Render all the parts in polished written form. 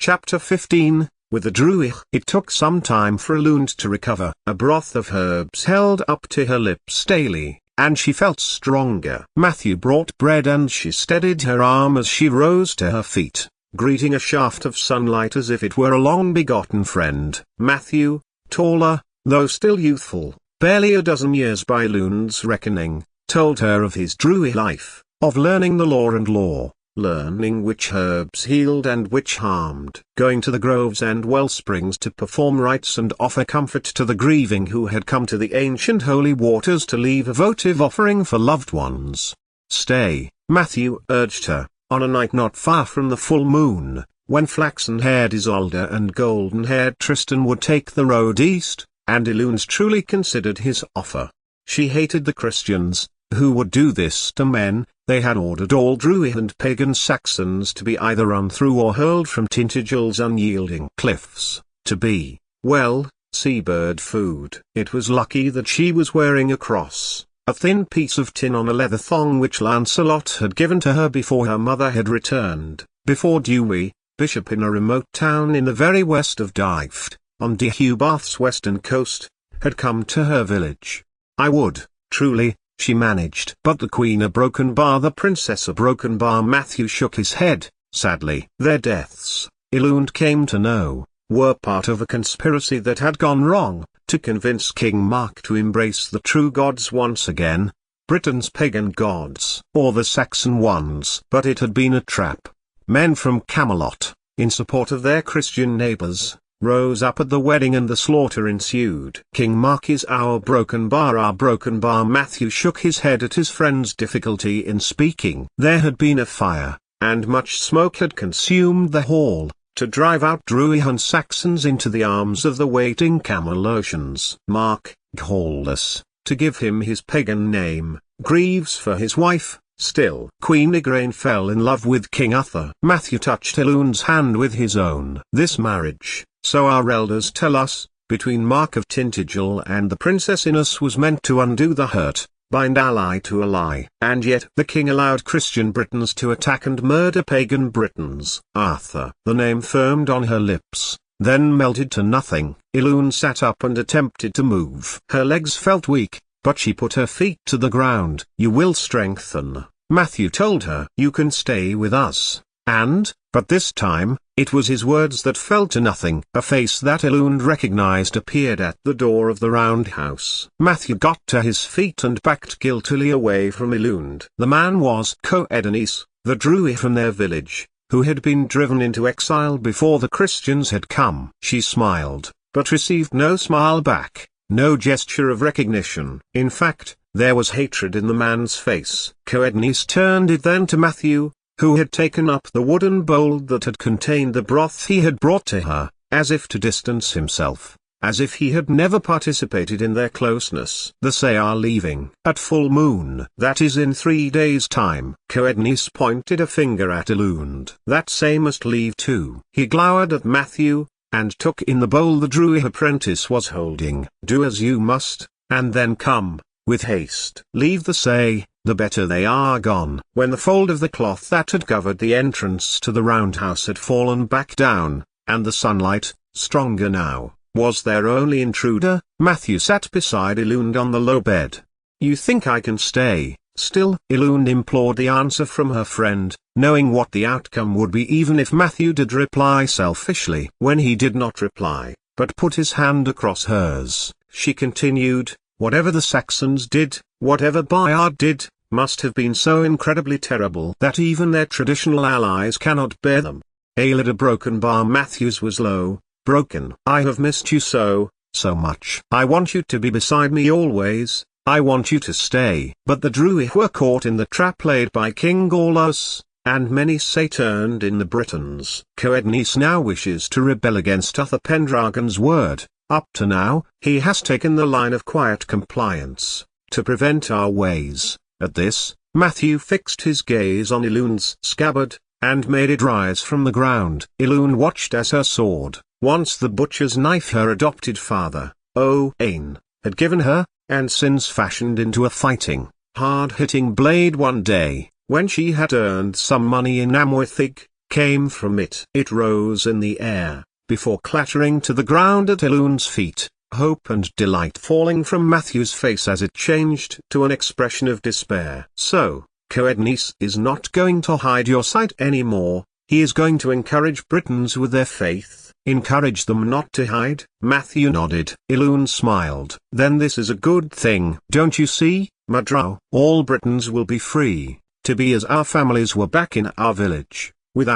Chapter 15, with the Druid. It took some time for Elund to recover. A broth of herbs held up to her lips daily, and she felt stronger. Matthew brought bread and she steadied her arm as she rose to her feet, greeting a shaft of sunlight as if it were a long-begotten friend. Matthew, taller, though still youthful, barely a dozen years by Elund's reckoning, told her of his Druid life, of learning the law and law, learning which herbs healed and which harmed, going to the groves and well springs to perform rites and offer comfort to the grieving who had come to the ancient holy waters to leave a votive offering for loved ones. Stay, Matthew urged her, on a night not far from the full moon, when flaxen-haired Isolde and golden-haired Tristan would take the road east, and Elund truly considered his offer. She hated the Christians, who would do this to men. They had ordered all Druid and pagan Saxons to be either run through or hurled from Tintagel's unyielding cliffs, to be, well, seabird food. It was lucky that she was wearing a cross, a thin piece of tin on a leather thong which Lancelot had given to her before her mother had returned, before Dewey, bishop in a remote town in the very west of Dyfed, on Deheubarth's western coast, had come to her village. I would, truly, she managed. But the Queen a broken bar, the Princess a broken bar. Matthew shook his head, sadly. Their deaths, Elund came to know, were part of a conspiracy that had gone wrong, to convince King Mark to embrace the true gods once again, Britain's pagan gods, or the Saxon ones. But it had been a trap. Men from Camelot, in support of their Christian neighbors, rose up at the wedding and the slaughter ensued. King Mark is our broken bar, our broken bar. Matthew shook his head at his friend's difficulty in speaking. There had been a fire, and much smoke had consumed the hall, to drive out Druid and Saxons into the arms of the waiting Camelocians. Mark, Gallus, to give him his pagan name, grieves for his wife. Still, Queen Igraine fell in love with King Arthur. Matthew touched Elund's hand with his own. This marriage, so our elders tell us, between Mark of Tintagel and the Princess Innes was meant to undo the hurt, bind ally to ally. And yet the king allowed Christian Britons to attack and murder pagan Britons. Arthur. The name firmed on her lips, then melted to nothing. Elund sat up and attempted to move. Her legs felt weak, but she put her feet to the ground. You will strengthen, Matthew told her. You can stay with us. But this time, it was his words that fell to nothing. A face that Elund recognized appeared at the door of the roundhouse. Matthew got to his feet and backed guiltily away from Elund. The man was Coedenice, the Druid from their village, who had been driven into exile before the Christians had come. She smiled, but received no smile back, no gesture of recognition. In fact, there was hatred in the man's face. Coedenice turned it then to Matthew, who had taken up the wooden bowl that had contained the broth he had brought to her, as if to distance himself, as if he had never participated in their closeness. The Say are leaving at full moon. That is in 3 days' time. Coedenice pointed a finger at Elund. That Say must leave too. He glowered at Matthew, and took in the bowl the Druid apprentice was holding. Do as you must, and then come, with haste. Leave the Say, the better they are gone. When the fold of the cloth that had covered the entrance to the roundhouse had fallen back down, and the sunlight, stronger now, was their only intruder, Matthew sat beside Elund on the low bed. You think I can stay still? Elund implored the answer from her friend, knowing what the outcome would be even if Matthew did reply selfishly. When he did not reply, but put his hand across hers, she continued, whatever the Saxons did, whatever Bayard did, must have been so incredibly terrible that even their traditional allies cannot bear them. Aelid a broken bar. Matthew's was low, broken. I have missed you so much. I want you to be beside me always. I want you to stay. But the Druid were caught in the trap laid by King Gallus, and many say turned in the Britons. Coedenice now wishes to rebel against Uther Pendragon's word. Up to now, he has taken the line of quiet compliance, to prevent our ways. At this, Matthew fixed his gaze on Elund's scabbard, and made it rise from the ground. Elund watched as her sword, once the butcher's knife her adopted father, Owain, had given her, and since fashioned into a fighting, hard-hitting blade one day, when she had earned some money in Amwythig, came from it. It rose in the air, before clattering to the ground at Elun's feet, hope and delight falling from Matthew's face as it changed to an expression of despair. So, Coednis is not going to hide your sight anymore, he is going to encourage Britons with their faith, encourage them not to hide. Matthew nodded. Elun smiled. Then this is a good thing. Don't you see, Madrao? All Britons will be free, to be as our families were back in our village, with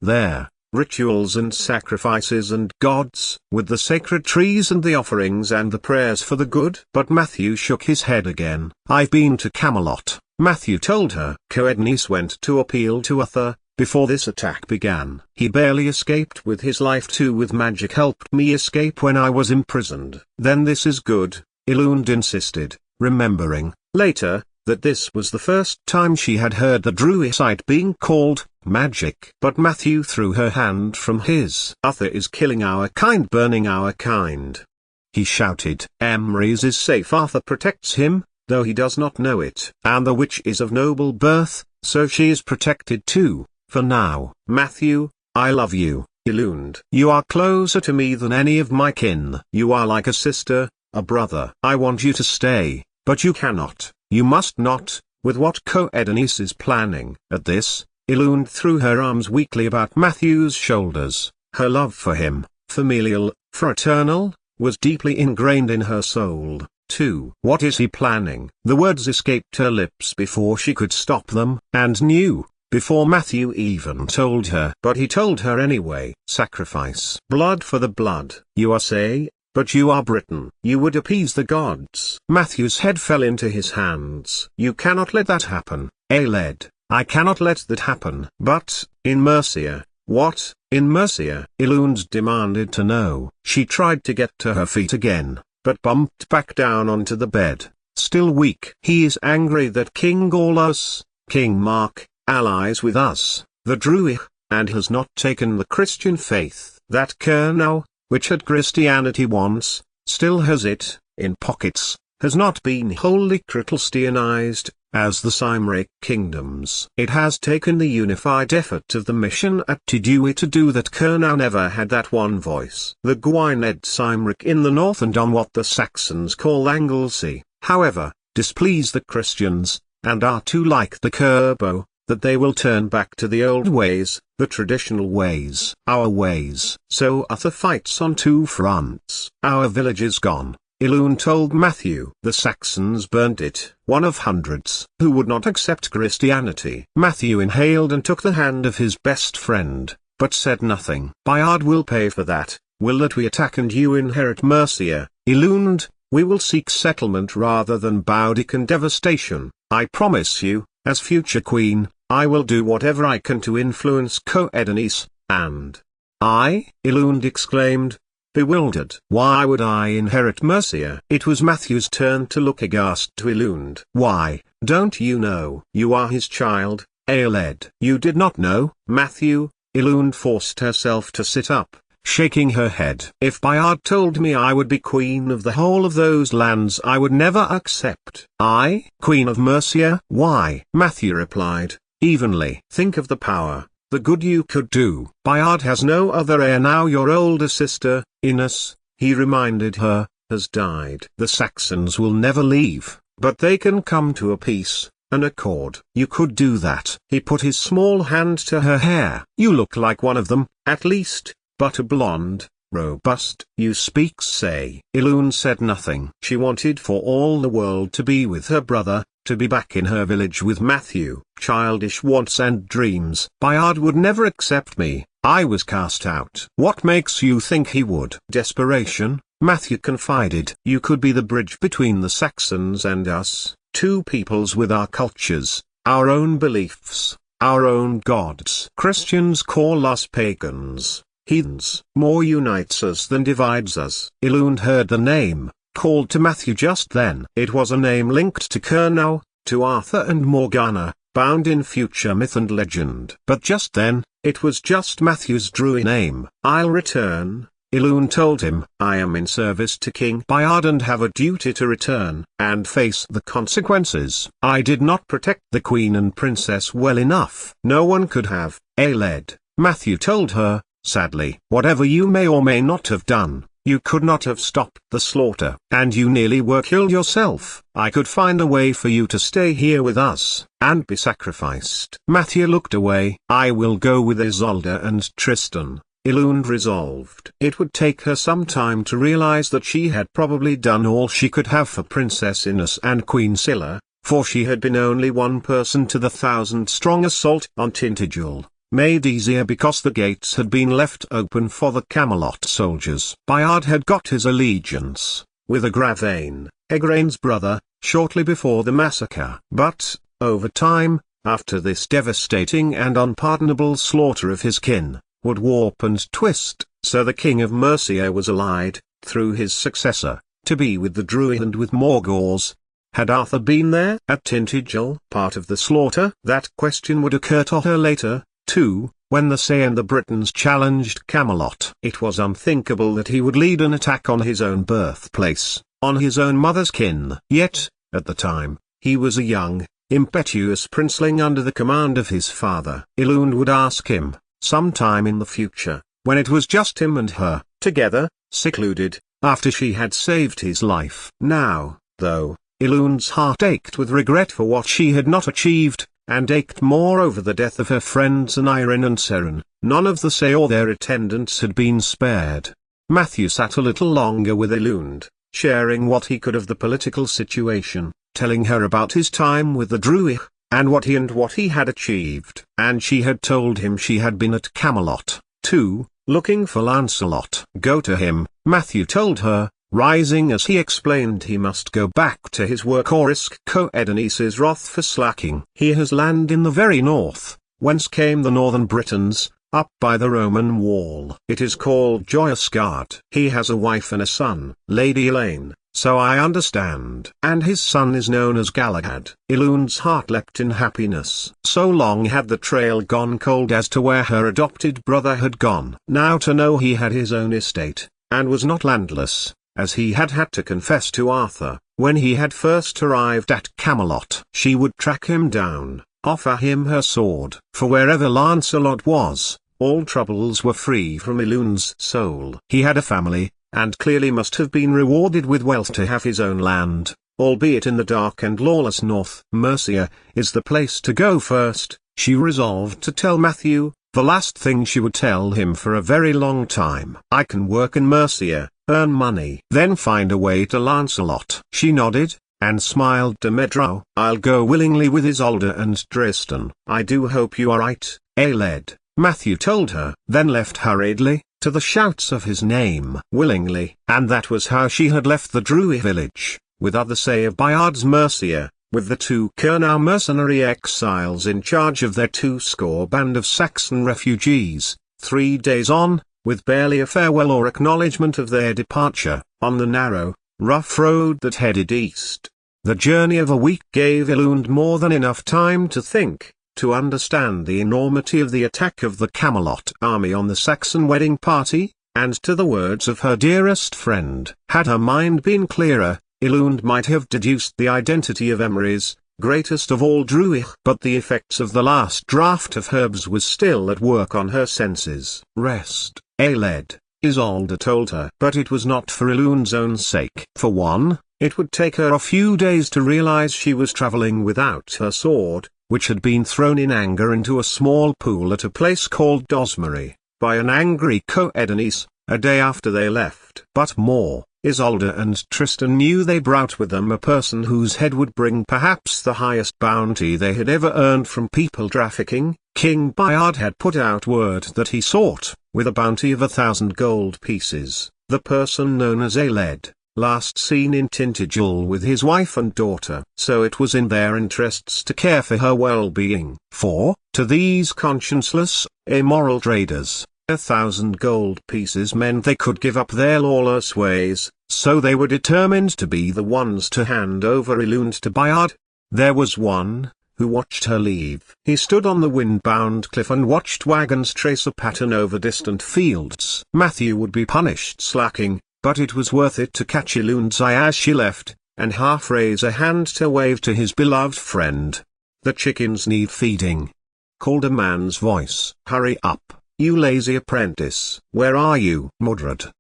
their rituals and sacrifices and gods, with the sacred trees and the offerings and the prayers for the good. But Matthew shook his head again. I've been to Camelot, Matthew told her. Coednis went to appeal to Uther, before this attack began. He barely escaped with his life too. With magic helped me escape when I was imprisoned. Then this is good, Elund insisted, remembering, later, that this was the first time she had heard the Druidite being called magic. But Matthew threw her hand from his. Uther is killing our kind, burning our kind, he shouted. Emrys is safe. Arthur protects him, though he does not know it. And the witch is of noble birth, so she is protected too, for now. Matthew, I love you, Elund. You are closer to me than any of my kin. You are like a sister, a brother. I want you to stay, but you cannot. You must not, with what Coednis is planning. At this, Elund threw her arms weakly about Matthew's shoulders. Her love for him, familial, fraternal, was deeply ingrained in her soul, too. What is he planning? The words escaped her lips before she could stop them, and knew, before Matthew even told her. But he told her anyway. Sacrifice. Blood for the blood. You are say, but you are Briton. You would appease the gods. Matthew's head fell into his hands. You cannot let that happen, Aled. I cannot let that happen. But, in Mercia, what? In Mercia? Elund demanded to know. She tried to get to her feet again, but bumped back down onto the bed, still weak. He is angry that King Aulus, King Mark, allies with us, the Druid, and has not taken the Christian faith. That Kurnow, which had Christianity once, still has it, in pockets, has not been wholly Christianized, as the Cymric kingdoms. It has taken the unified effort of the mission at Tidui to do that. Kurnow never had that one voice. The Gwynedd Cymric in the north and on what the Saxons call Anglesey, however, displease the Christians, and are too like the Kerbo, that they will turn back to the old ways, the traditional ways, our ways. So Uther fights on two fronts. Our village is gone, Elun told Matthew. The Saxons burned it, one of hundreds who would not accept Christianity. Matthew inhaled and took the hand of his best friend, but said nothing. Bayard will pay for that, will that we attack and you inherit Mercia, Elund. We will seek settlement rather than Boudic and devastation. I promise you, as future queen, I will do whatever I can to influence Coednis, and I, Elund exclaimed, bewildered. Why would I inherit Mercia? It was Matthew's turn to look aghast to Elund. Why, don't you know? You are his child, Aeled. You did not know, Matthew? Elund forced herself to sit up, shaking her head. If Bayard told me I would be queen of the whole of those lands, I would never accept. I, queen of Mercia? Why? Matthew replied, evenly. Think of the power, the good you could do. Bayard has no other heir now. Your older sister, Innes, he reminded her, has died. The Saxons will never leave, but they can come to a peace, an accord. You could do that. He put his small hand to her hair. You look like one of them, at least, but a blonde, robust. You speak say. Elun said nothing. She wanted for all the world to be with her brother, to be back in her village with Matthew. Childish wants and dreams. Bayard would never accept me. I was cast out. What makes you think he would? Desperation, Matthew confided. You could be the bridge between the Saxons and us, two peoples with our cultures, our own beliefs, our own gods. Christians call us pagans, heathens. More unites us than divides us. Elund heard the name called to Matthew just then. It was a name linked to Kurnow, to Arthur and Morgana, bound in future myth and legend. But just then, it was just Matthew's Druid name. I'll return, Elun told him. I am in service to King Bayard and have a duty to return and face the consequences. I did not protect the queen and princess well enough. No one could have, Aeled. Matthew told her, sadly. Whatever you may or may not have done, you could not have stopped the slaughter. And you nearly were killed yourself. I could find a way for you to stay here with us, and be sacrificed. Matthew looked away. I will go with Isolde and Tristan, Elund resolved. It would take her some time to realize that she had probably done all she could have for Princess Ines and Queen Scylla, for she had been only one person to the 1,000-strong assault on Tintagel, made easier because the gates had been left open for the Camelot soldiers. Bayard had got his allegiance, with Agravain, Egrain's brother, shortly before the massacre. But, over time, after this devastating and unpardonable slaughter of his kin, would warp and twist, so the king of Mercia was allied, through his successor, to be with the Druid and with Morgause. Had Arthur been there at Tintagel, part of the slaughter? That question would occur to her later, too, when the Say and the Britons challenged Camelot. It was unthinkable that he would lead an attack on his own birthplace, on his own mother's kin. Yet, at the time, he was a young, impetuous princeling under the command of his father. Elund would ask him, sometime in the future, when it was just him and her, together, secluded, after she had saved his life. Now, though, Elund's heart ached with regret for what she had not achieved, and ached more over the death of her friends Anirin and Seren. None of the Say or their attendants had been spared. Matthew sat a little longer with Elund, sharing what he could of the political situation, telling her about his time with the Druid, and what he had achieved. And she had told him she had been at Camelot, too, looking for Lancelot. Go to him, Matthew told her, rising as he explained he must go back to his work or risk Coedenice's wrath for slacking. He has land in the very north, whence came the northern Britons, up by the Roman wall. It is called Joyasgard. He has a wife and a son, Lady Elaine, so I understand. And his son is known as Galahad. Elund's heart leapt in happiness. So long had the trail gone cold as to where her adopted brother had gone. Now to know he had his own estate, and was not landless, as he had had to confess to Arthur, when he had first arrived at Camelot. She would track him down, offer him her sword. For wherever Lancelot was, all troubles were free from Elund's soul. He had a family, and clearly must have been rewarded with wealth to have his own land, albeit in the dark and lawless north. Mercia is the place to go first, she resolved to tell Matthew, the last thing she would tell him for a very long time. I can work in Mercia, earn money, then find a way to Lancelot. She nodded, and smiled to Medrow. I'll go willingly with Isolde and Tristan. I do hope you are right, Aled, Matthew told her, then left hurriedly, to the shouts of his name. Willingly. And that was how she had left the Druid village, with other Say of Bayard's Mercia, with the 2 Kernau mercenary exiles in charge of their 2-score band of Saxon refugees. 3 days on, with barely a farewell or acknowledgement of their departure, on the narrow, rough road that headed east. The journey of a week gave Elund more than enough time to think, to understand the enormity of the attack of the Camelot army on the Saxon wedding party, and to the words of her dearest friend. Had her mind been clearer, Elund might have deduced the identity of Emery's, greatest of all Druid. But the effects of the last draught of herbs was still at work on her senses. Rest, Aled, Isolde told her. But it was not for Elund's own sake. For one, it would take her a few days to realize she was traveling without her sword, which had been thrown in anger into a small pool at a place called Dosmery, by an angry Coedenice, a day after they left. But more, Isolde and Tristan knew they brought with them a person whose head would bring perhaps the highest bounty they had ever earned from people trafficking. King Bayard had put out word that he sought, with a bounty of 1,000 gold pieces, the person known as Aled, last seen in Tintagel with his wife and daughter. So it was in their interests to care for her well-being. For, to these conscienceless, immoral traders, 1,000 gold pieces meant they could give up their lawless ways, so they were determined to be the ones to hand over Elund to Bayard. There was one, who watched her leave. He stood on the wind-bound cliff and watched wagons trace a pattern over distant fields. Matthew would be punished slacking, but it was worth it to catch Elund's eye as she left, and half raise a hand to wave to his beloved friend. The chickens need feeding, called a man's voice. Hurry up, You lazy apprentice. Where are you? Mordred,